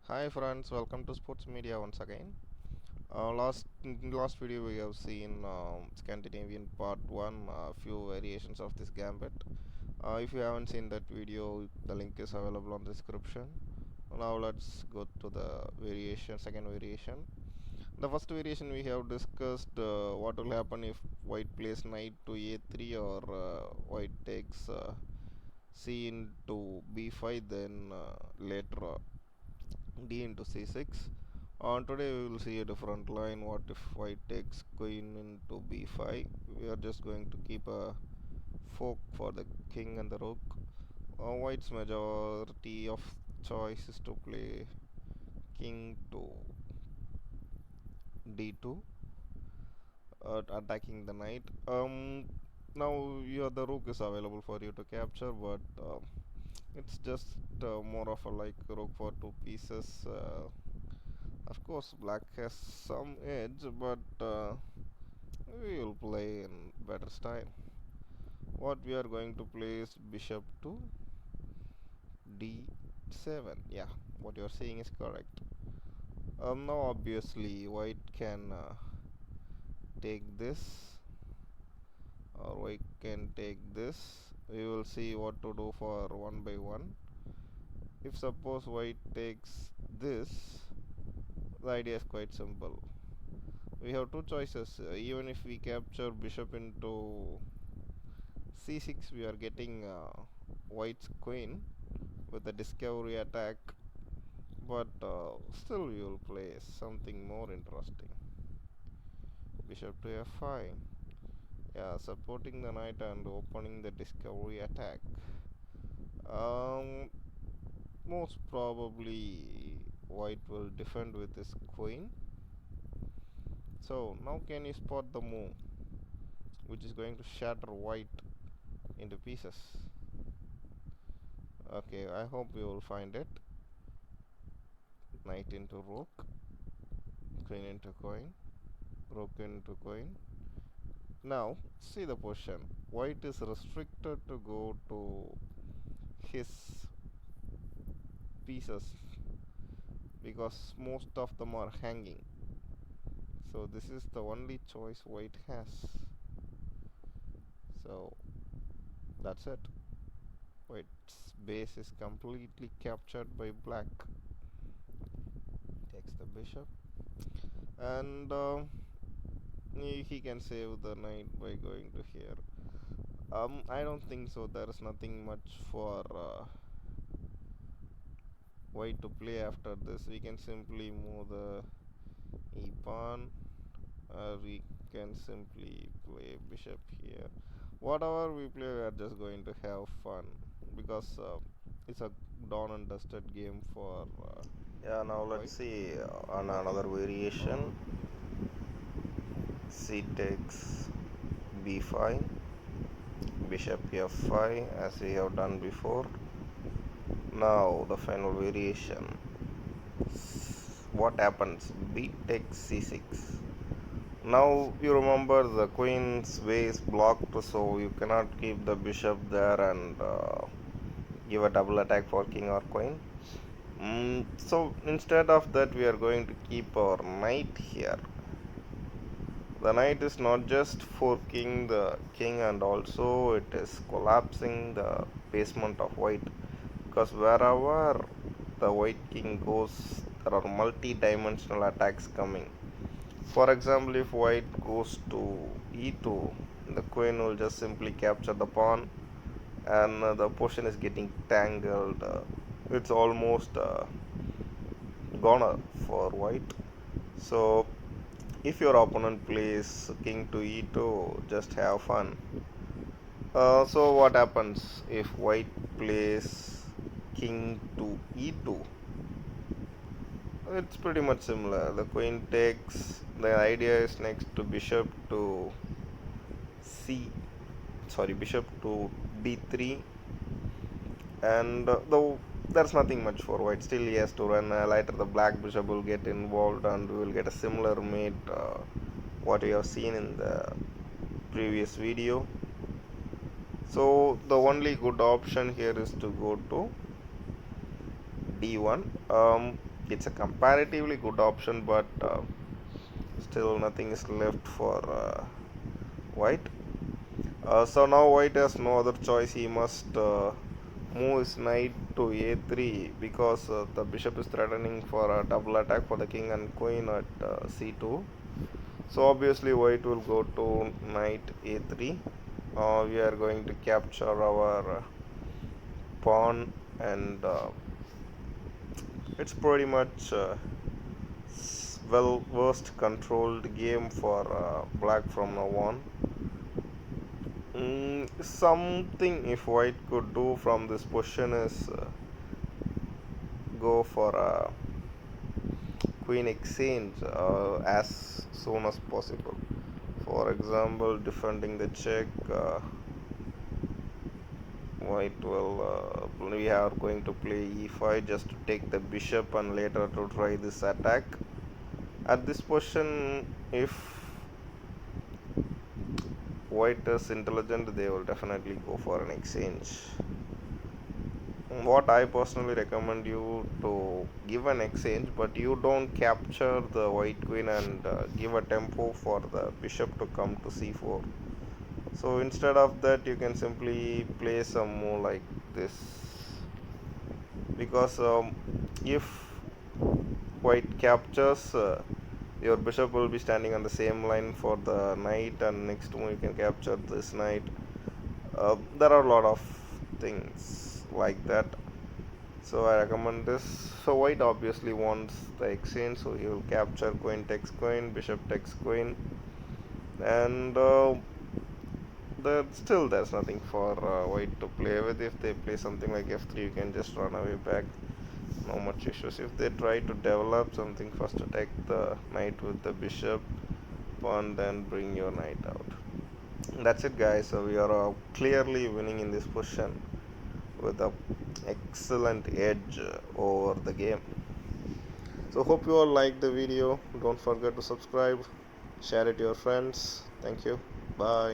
Hi friends, welcome to Sports Media once again. Last video we have seen Scandinavian part 1, a few variations of this gambit. If you haven't seen that video, the link is available on the description. Now let's go to the second variation. The first variation we have discussed what will happen if white plays knight to a3 or white takes c into b5, then later d into c6. Today we will see a different line. What if white takes queen into b5? We are just going to keep a fork for the king and the rook. White's majority of choice is to play king to d2, attacking the knight. Now the rook is available for you to capture, but it's just more of a like rook for two pieces. Of course, black has some edge, but we will play in better style. What we are going to play is bishop to d7. Yeah, what you are saying is correct. Now obviously white can take this, or white can take this. We will see what to do for one by one. If suppose white takes this, the idea is quite simple. We have two choices. Even if we capture bishop into c6, we are getting white's queen with the discovery attack, but still we will play something more interesting. Bishop to f5. Yeah, supporting the knight and opening the discovery attack. um, Most probably white will defend with his queen. So now can you spot the move which is going to shatter white into pieces? Okay, I hope you will find it. Knight into rook, queen into queen, rook into queen. Now see the position. White is restricted to go to his pieces because most of them are hanging. So this is the only choice white has. So that's it. White's base is completely captured by black. Takes the bishop, and he can save the knight by going to here. I don't think so. There is nothing much for white to play after this. We can simply move the e pawn, or we can simply play bishop here. Whatever we play, we are just going to have fun because it's a done and dusted game for Yeah, now let's white. see on another variation. C takes b5, bishop f5 as we have done before. Now the final variation. What happens? B takes c6. Now you remember the queen's way is blocked, so you cannot keep the bishop there and give a double attack for king or queen. So instead of that, we are going to keep our knight here. The knight is not just forking the king, and also it is collapsing the basement of white, because wherever the white king goes, there are multi-dimensional attacks coming. For example, if white goes to e2, the queen will just simply capture the pawn, and the position is getting tangled. It's almost goner for white. So if your opponent plays king to e2, just have fun. So what happens if white plays king to e2? It's pretty much similar. The queen takes. The idea is next to bishop to bishop to d3, and though there's nothing much for white, still he has to run. Later the black bishop will get involved, and we will get a similar mate. What we have seen in the previous video. So the only good option here is to go to d1. it's a comparatively good option, but still nothing is left for white. So now white has no other choice. He must move his knight to a3 because the bishop is threatening for a double attack for the king and queen at c2. So obviously white will go to knight a3. We are going to capture our pawn, and it's pretty much well worst controlled game for black from now on. Something if white could do from this position is go for a queen exchange as soon as possible. For example, defending the check, white will we are going to play e5 just to take the bishop and later to try this attack. At this position, if white is intelligent, they will definitely go for an exchange. What I personally recommend you to give an exchange, but you don't capture the white queen and give a tempo for the bishop to come to c4. So instead of that, you can simply play some more like this, because if white captures, your bishop will be standing on the same line for the knight, and next move you can capture this knight. There are a lot of things like that, so I recommend this. So white obviously wants the exchange, so he will capture queen takes queen, bishop takes queen, and there's nothing for white to play with. If they play something like f3, you can just run away back, no much issues. If they try to develop something, first attack the knight with the bishop, pawn, then bring your knight out. That's it, guys. So we are clearly winning in this position with a excellent edge over the game. So hope you all liked the video. Don't forget to subscribe, share it to your friends. Thank you. Bye.